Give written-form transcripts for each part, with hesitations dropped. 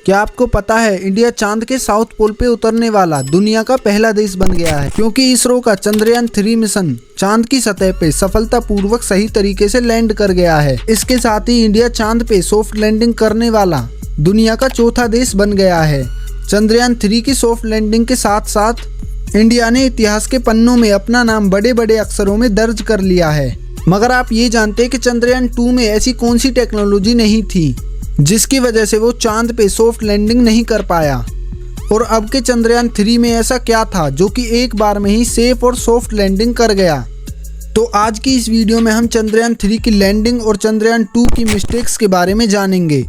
क्या आपको पता है इंडिया चांद के साउथ पोल पे उतरने वाला दुनिया का पहला देश बन गया है, क्योंकि इसरो का चंद्रयान 3 मिशन चांद की सतह पे सफलतापूर्वक सही तरीके से लैंड कर गया है। इसके साथ ही इंडिया चांद पे सॉफ्ट लैंडिंग करने वाला दुनिया का चौथा देश बन गया है। चंद्रयान 3 की सॉफ्ट लैंडिंग के साथ साथ इंडिया ने इतिहास के पन्नों में अपना नाम बड़े बड़े अक्षरों में दर्ज कर लिया है। मगर आप ये जानते हैं कि चंद्रयान 2 में ऐसी कौन सी टेक्नोलॉजी नहीं थी जिसकी वजह से वो चांद पे सॉफ्ट लैंडिंग नहीं कर पाया, और अब के चंद्रयान 3 में ऐसा क्या था जो कि एक बार में ही सेफ और सॉफ्ट लैंडिंग कर गया। तो आज की इस वीडियो में हम चंद्रयान 3 की लैंडिंग और चंद्रयान 2 की मिस्टेक्स के बारे में जानेंगे,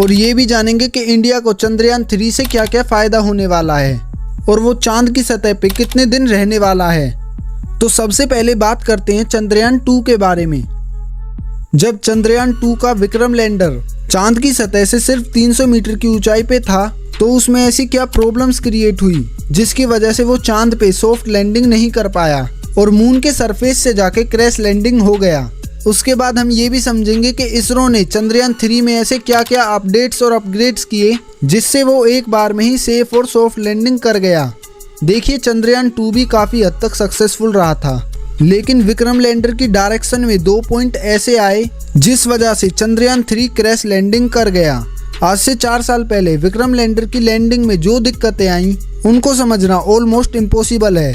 और ये भी जानेंगे कि इंडिया को चंद्रयान 3 से क्या क्या फ़ायदा होने वाला है और वो चांद की सतह पे कितने दिन रहने वाला है। तो सबसे पहले बात करते हैं चंद्रयान 2 के बारे में। जब चंद्रयान 2 का विक्रम लैंडर चांद की सतह से सिर्फ 300 मीटर की ऊंचाई पे था, तो उसमें ऐसी क्या प्रॉब्लम्स क्रिएट हुई जिसकी वजह से वो चांद पे सॉफ्ट लैंडिंग नहीं कर पाया और मून के सरफेस से जाके क्रैश लैंडिंग हो गया। उसके बाद हम ये भी समझेंगे कि इसरो ने चंद्रयान 3 में ऐसे क्या क्या अपडेट्स और अपग्रेड्स किए जिससे वो एक बार में ही सेफ और सॉफ्ट लैंडिंग कर गया। देखिए, चंद्रयान 2 भी काफ़ी हद तक सक्सेसफुल रहा था, लेकिन विक्रम लैंडर की डायरेक्शन में 2 पॉइंट ऐसे आए जिस वजह से चंद्रयान 3 क्रैश लैंडिंग कर गया। आज से 4 साल पहले विक्रम लैंडर की लैंडिंग में जो दिक्कतें आईं उनको समझना ऑलमोस्ट इम्पॉसिबल है।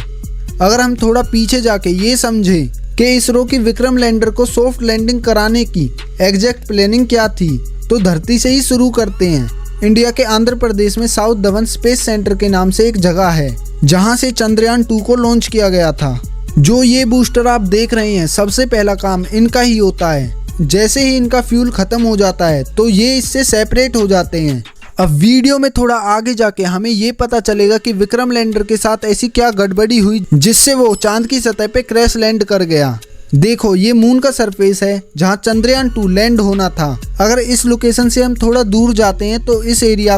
अगर हम थोड़ा पीछे जाके ये समझें कि इसरो की विक्रम लैंडर को सॉफ्ट लैंडिंग कराने की एग्जैक्ट प्लानिंग क्या थी, तो धरती से ही शुरू करते हैं। इंडिया के आंध्र प्रदेश में साउथ धवन स्पेस सेंटर के नाम से एक जगह है जहाँ से चंद्रयान 2 को लॉन्च किया गया था। जो ये बूस्टर आप देख रहे हैं, सबसे पहला काम इनका ही होता है। जैसे ही इनका फ्यूल खत्म हो जाता है तो ये इससे सेपरेट हो जाते हैं। अब वीडियो में थोड़ा आगे जाके हमें ये पता चलेगा कि विक्रम लैंडर के साथ ऐसी क्या गड़बड़ी हुई जिससे वो चांद की सतह पे क्रैश लैंड कर गया। देखो, ये मून का सरफेस है जहाँ चंद्रयान 2 लैंड होना था। अगर इस लोकेशन से हम थोड़ा दूर जाते हैं तो इस एरिया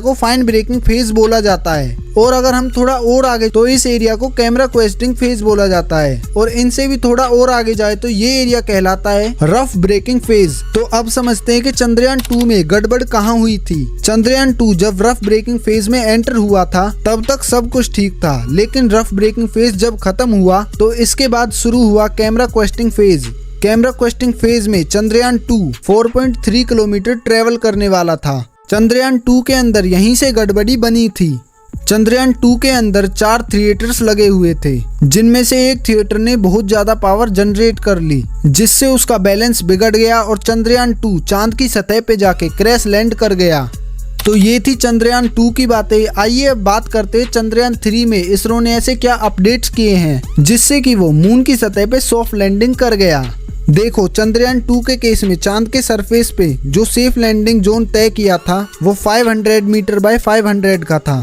को फाइन ब्रेकिंग फेज बोला जाता है, और अगर हम थोड़ा और आगे तो इस एरिया को कैमरा क्वेस्टिंग फेज बोला जाता है, और इनसे भी थोड़ा और आगे जाए तो ये एरिया कहलाता है रफ ब्रेकिंग फेज। तो अब समझते हैं कि चंद्रयान 2 में गड़बड़ कहाँ हुई थी। चंद्रयान 2 जब रफ ब्रेकिंग फेज में एंटर हुआ था तब तक सब कुछ ठीक था, लेकिन रफ ब्रेकिंग फेज जब खत्म हुआ तो इसके बाद शुरू हुआ camera questing phase. Camera questing phase में चंद्रयान 2 4.3 किलोमीटर ट्रेवल करने वाला था। चंद्रयान 2 के अंदर यहीं से गड़बड़ी बनी थी। चंद्रयान 2 के अंदर 4 थिएटर्स लगे हुए थे, जिनमें से एक थिएटर ने बहुत ज्यादा पावर जनरेट कर ली, जिससे उसका बैलेंस बिगड़ गया और चंद्रयान 2 चांद की सतह पे जाके क्रैश लैंड कर गया। तो ये थी चंद्रयान 2 की बातें। आइए अब बात करते हैं चंद्रयान 3 में इसरो ने ऐसे क्या अपडेट्स किए हैं जिससे कि वो मून की सतह पे सॉफ्ट लैंडिंग कर गया। देखो, चंद्रयान 2 के केस में चांद के सरफेस पे जो सेफ लैंडिंग जोन तय किया था वो 500 मीटर बाय 500 का था,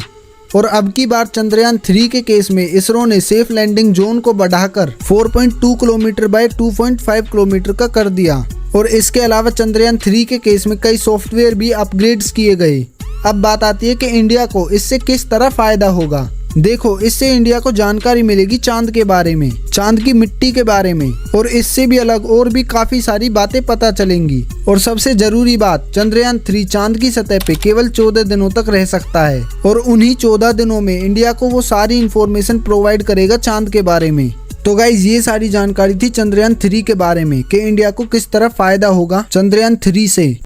और अब की बार चंद्रयान 3 के केस में इसरो ने सेफ लैंडिंग जोन को बढ़ाकर 4.2 किलोमीटर बाय 2.5 किलोमीटर का कर दिया। और इसके अलावा चंद्रयान 3 के केस में कई सॉफ्टवेयर भी अपग्रेड्स किए गए। अब बात आती है कि इंडिया को इससे किस तरह फायदा होगा। देखो, इससे इंडिया को जानकारी मिलेगी चांद के बारे में, चांद की मिट्टी के बारे में, और इससे भी अलग और भी काफी सारी बातें पता चलेंगी। और सबसे जरूरी बात, चंद्रयान 3 चांद की सतह पे केवल 14 दिनों तक रह सकता है, और उन्हीं 14 दिनों में इंडिया को वो सारी इंफॉर्मेशन प्रोवाइड करेगा चांद के बारे में। तो गाइज, ये सारी जानकारी थी चंद्रयान 3 के बारे में कि इंडिया को किस तरह फायदा होगा चंद्रयान 3 से।